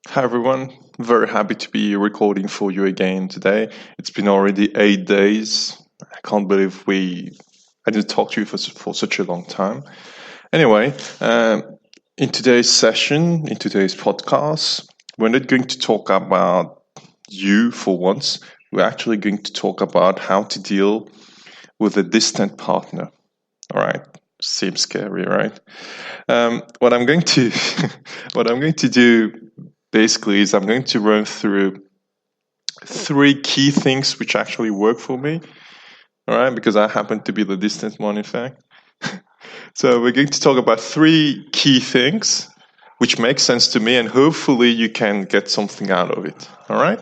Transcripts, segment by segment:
Hi everyone, very happy to be recording for you again today. It's been already 8 days. I can't believe I didn't talk to you for such a long time. Anyway, in today's session, in today's podcast, we're not going to talk about you for once. We're actually going to talk about how to deal with a distant partner. All right, seems scary, right? What I'm going to what I'm going to do basically is I'm going to run through three key things which actually work for me. All right, because I happen to be the distant one, in fact. So we're going to talk about three key things which make sense to me, and hopefully you can get something out of it. All right.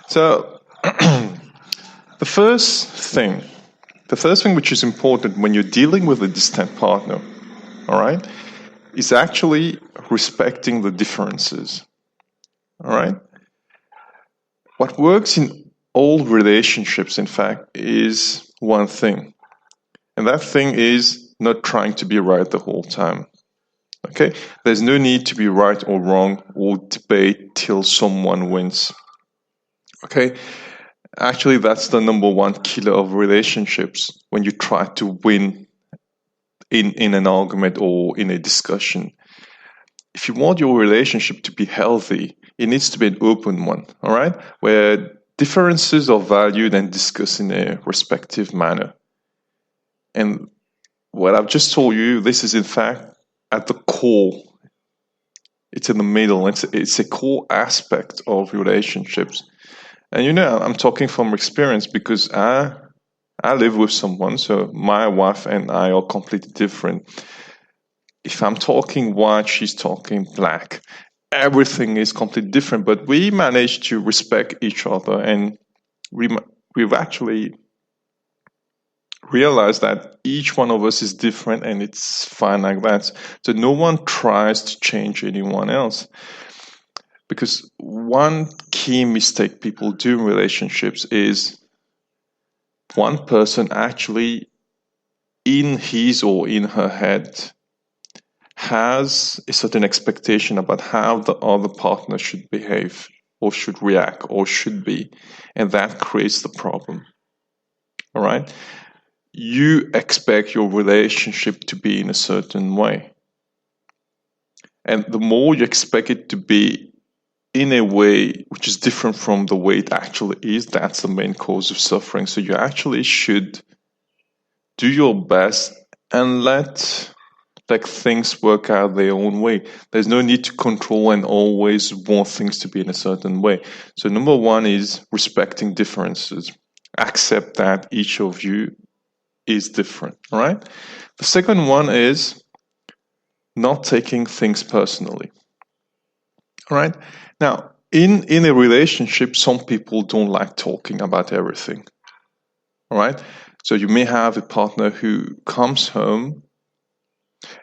So the first thing, which is important when you're dealing with a distant partner, all right, is actually respecting the differences. All right. What works in all relationships, in fact, is one thing. And that thing is not trying to be right the whole time. Okay? There's no need to be right or wrong or debate till someone wins. Okay? Actually, that's the number one killer of relationships when you try to win in an argument or in a discussion. If you want your relationship to be healthy, it needs to be an open one, all right? Where differences are valued and discussed in a respectful manner. And what I've just told you, this is in fact at the core. It's in the middle. It's a core aspect of relationships. And I'm talking from experience because I live with someone, so my wife and I are completely different. If I'm talking white, she's talking black. Everything is completely different, but we manage to respect each other, and we've actually realized that each one of us is different, and it's fine like that. So no one tries to change anyone else, because one key mistake people do in relationships is one person actually, in his or in her head, has a certain expectation about how the other partner should behave or should react or should be, and that creates the problem. All right? You expect your relationship to be in a certain way, and the more you expect it to be in a way which is different from the way it actually is, that's the main cause of suffering. So you actually should do your best and let things work out their own way. There's no need to control and always want things to be in a certain way. So number one is respecting differences. Accept that each of you is different, all right? The second one is not taking things personally. All right? Now, in a relationship, some people don't like talking about everything. All right? So you may have a partner who comes home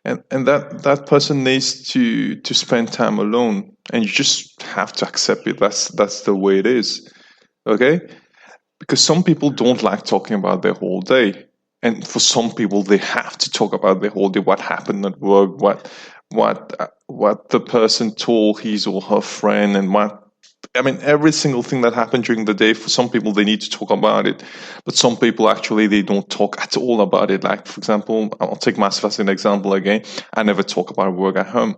and that person needs to spend time alone, and you just have to accept it. That's the way it is. Okay? Because some people don't like talking about their whole day. And for some people they have to talk about their whole day, what happened at work, what the person told his or her friend, and every single thing that happened during the day. For some people, they need to talk about it, but some people actually they don't talk at all about it. Like, for example, I'll take myself as an example again. I never talk about work at home.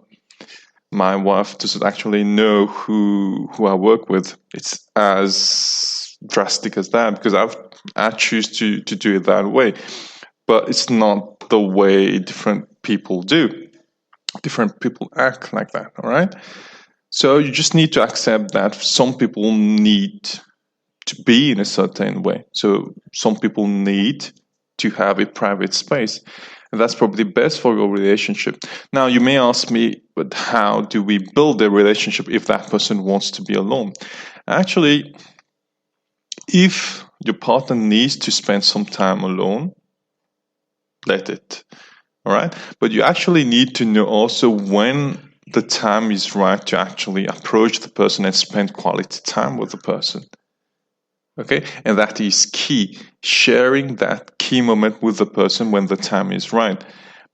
My wife doesn't actually know who I work with. It's as drastic as that because I choose to do it that way, but it's not the way different people do. Different people act like that. All right. So you just need to accept that some people need to be in a certain way. So some people need to have a private space. And that's probably best for your relationship. Now, you may ask me, but how do we build a relationship if that person wants to be alone? Actually, if your partner needs to spend some time alone, let it. All right. But you actually need to know also when the time is right to actually approach the person and spend quality time with the person. Okay. And that is key. Sharing that key moment with the person when the time is right.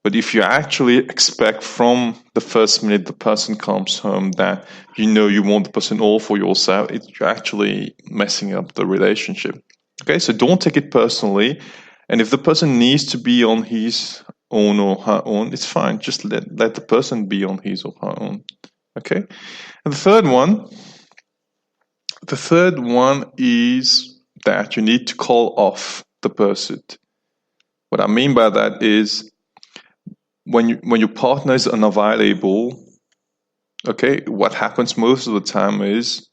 But if you actually expect from the first minute the person comes home that you want the person all for yourself, you're actually messing up the relationship. Okay, so don't take it personally. And if the person needs to be on his own or her own, it's fine. Just let the person be on his or her own. Okay. And the third one is that you need to call off the pursuit. What I mean by that is when your partner is unavailable, okay, what happens most of the time is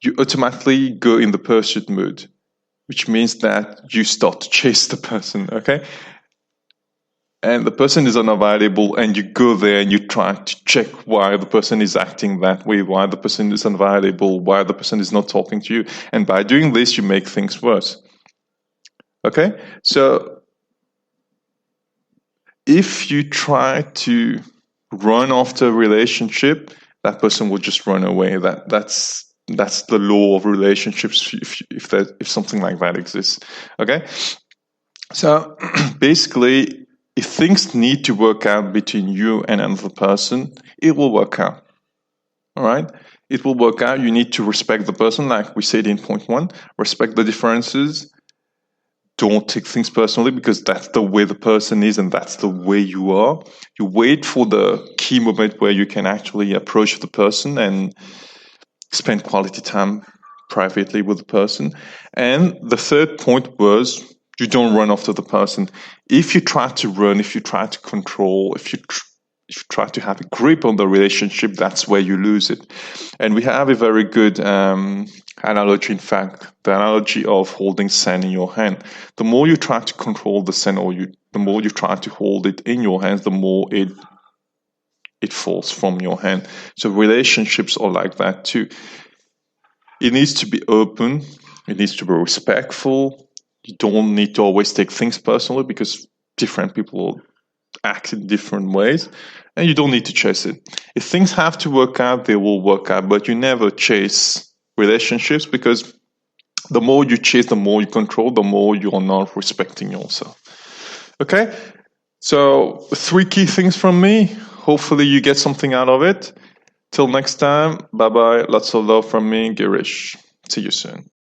you automatically go in the pursuit mood, which means that you start to chase the person, okay? And the person is unavailable, and you go there and you try to check why the person is acting that way, why the person is unavailable, why the person is not talking to you. And by doing this, you make things worse. Okay? So if you try to run after a relationship, that person will just run away. That's the law of relationships if something like that exists. Okay? So basically, if things need to work out between you and another person, it will work out. All right? It will work out. You need to respect the person, like we said in point 1. Respect the differences. Don't take things personally, because that's the way the person is and that's the way you are. You wait for the key moment where you can actually approach the person and spend quality time privately with the person. And the third point was, you don't run after the person. If you try to run, if you try to control, if you try to have a grip on the relationship, that's where you lose it. And we have a very good analogy, in fact, the analogy of holding sand in your hand. The more you try to control the sand, the more you try to hold it in your hands, the more it falls from your hand. So relationships are like that too. It needs to be open. It needs to be respectful. You don't need to always take things personally, because different people act in different ways, and you don't need to chase it. If things have to work out, they will work out, but you never chase relationships, because the more you chase, the more you control, the more you are not respecting yourself. Okay? So 3 key things from me. Hopefully you get something out of it. Till next time, bye-bye. Lots of love from me, Girish. See you soon.